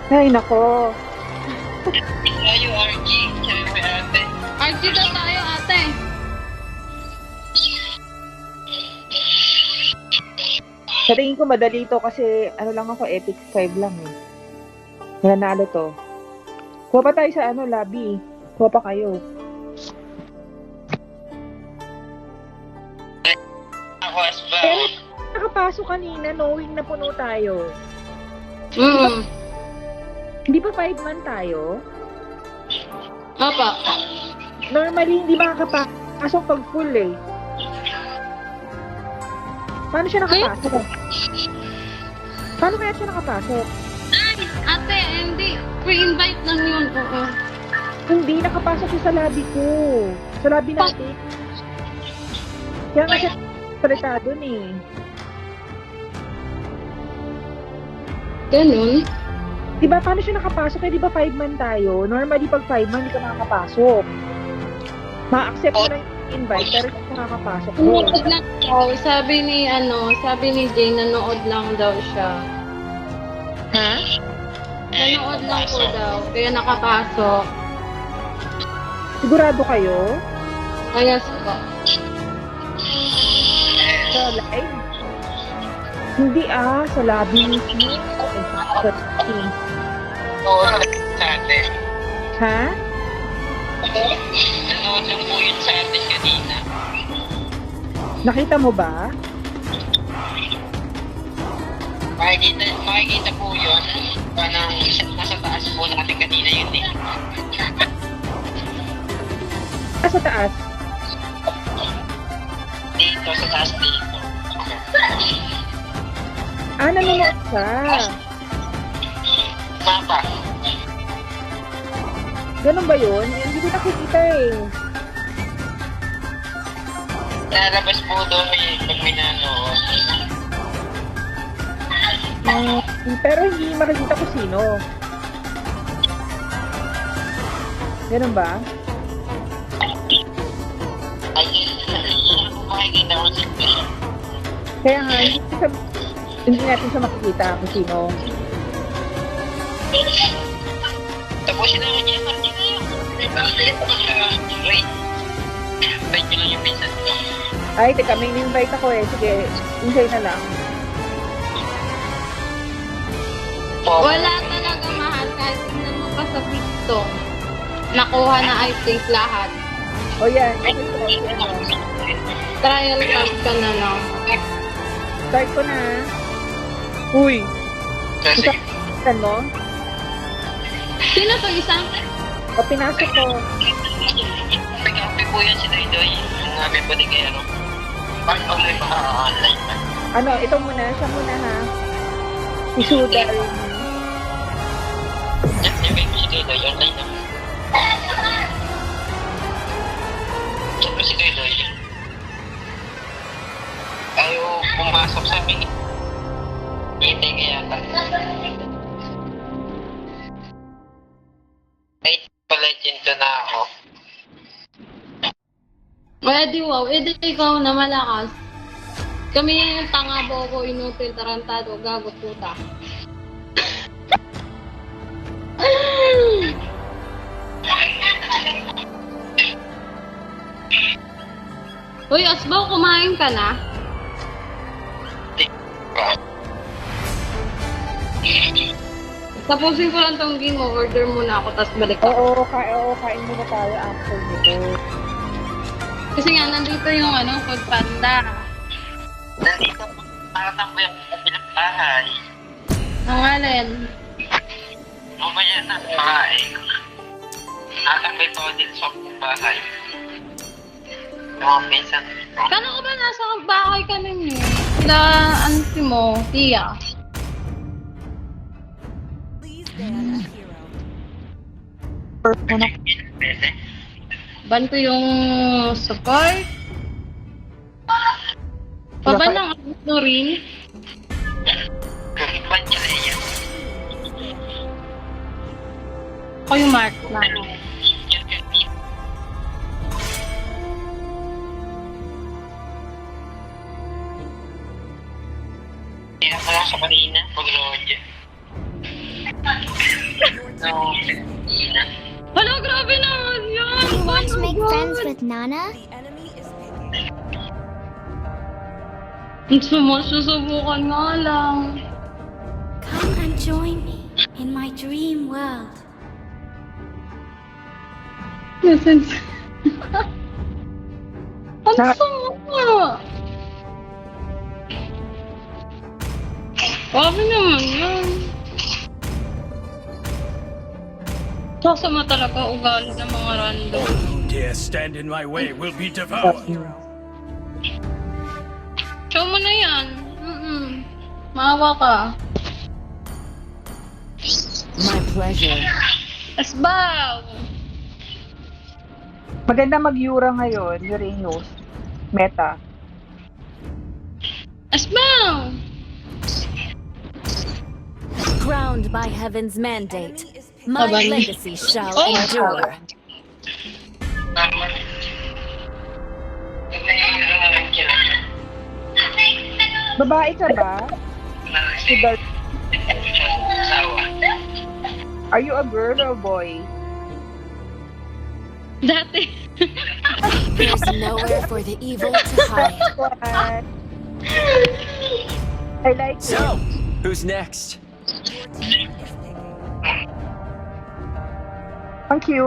Ay, nako. Tayo, RG. Sabi mo ate. RG daw tayo, ate. Sa tingin ko madali to kasi ano lang ako, Epic 5 lang eh. Nanalo to. Kuha pa tayo sa lobby. Kuha pa kayo. Ako as ba? Pero nakapasok kanina knowing na puno tayo. Hindi ba 5 man tayo? Apa. Normally, hindi makakapasok pag full eh. Paano siya nakapasok? Paano kaya siya nakapasok? Ate, hindi. Pre-invite lang yun. Oo. Hindi, nakapasok siya sa lobby ko. Sa lobby natin. Kaya nga siya salita dun eh. Ganun. Diba, paano siya nakapasok? Eh, diba 5 man tayo? Normally, pag 5 man, hindi ka makakapasok. Ma-accept mo na yung invite, pero hindi ka makakapasok. Nanood lang daw. Sabi ni Jay, nanood lang daw siya. Ha? Nanood lang po daw. Kaya nakapasok. Sigurado kayo? Ayos po. Sa live? Hindi sa lobby mismo. Oo, sa atin. Ha? Nanood lang po yun sa atin kanina. Nakita mo ba? Makikita po yun. Parang nasa taas po natin kanina yun eh. Sa taas. Dito, sa taas dito. Nanonood ka. Mapa. Ganun ba yun? Hindi ko nakikita eh. Lalabas po doon pag may nanood. Pero hindi makikita ko sino. Ganun ba? Ay, makikita ko siya. Kaya nga, hindi natin siya makikita kung sino. Tapusin naman niya. Wait. Wait nyo lang yung pinsan ko. Ay, teka, may invite ako eh. Sige, enjoy na lang. Wala talaga mahal. Kahit tingnan mo pa sa TikTok. Nakuha na I think lahat. O yan, ito si Trial card ka na lang. Start ko na. Uy, Kasi, saan mo? Sino to isa? O pinasok ko. nag-happy po yan si Doydoy. Nag-happy po din kay ano. Parang online pa online pa. Ito muna, siya muna ha. Si Sudal. Yung kay si Doydoy, online na. Siyempre si Doydoy. Ayaw pumasok sa amin. Hindi kaya yata. Ay, pa-legend ko na ako. Edi wow, edi ikaw na malakas. Kami yung tanga, bobo, inutil, tarantado, gago, puta. Uy, Asbaw, kumain ka na? Tapusin ko lang tong game mo, order muna ako, tas balik ako. Oo, kain muna tayo after nito. Kasi nga, nandito yung food panda. Nandito, nakatang ko yung kabilang bahay. Ang alin? Mamaya na, makain. Nakatambay pa ako din sa bahay. Yung mga pinsan ko. Kano ka ba nasa bahay ka nun eh? Sila, auntie mo, Tia. Pwede? Ban ko yung support. Baba ng ano rin. Ba't niya na yan? Ako yung mark na. Hindi na pala sa kanina, pag-road. No. Hala, grabe naman yan! Do you want to Oh my make God. friends with Nana? Susubukan nga lang. Come and join me in my dream world. Listen. Ang sama! Grabe naman yan. Sasama talaga ugali ng mga random. Dare stand in my way will be devoured. Show mo na yan. Maawa ka. My pleasure. Asbaw! Maganda mag-Yura ngayon, Uranus. Meta. Asbaw! Crowned by heaven's mandate, my Abang. legacy shall Oh. endure. Babae ka ba? Si Dar- Are you a girl or a boy? Dati. There's nowhere for the evil to hide. What? I like it. So, who's next? Ang cute.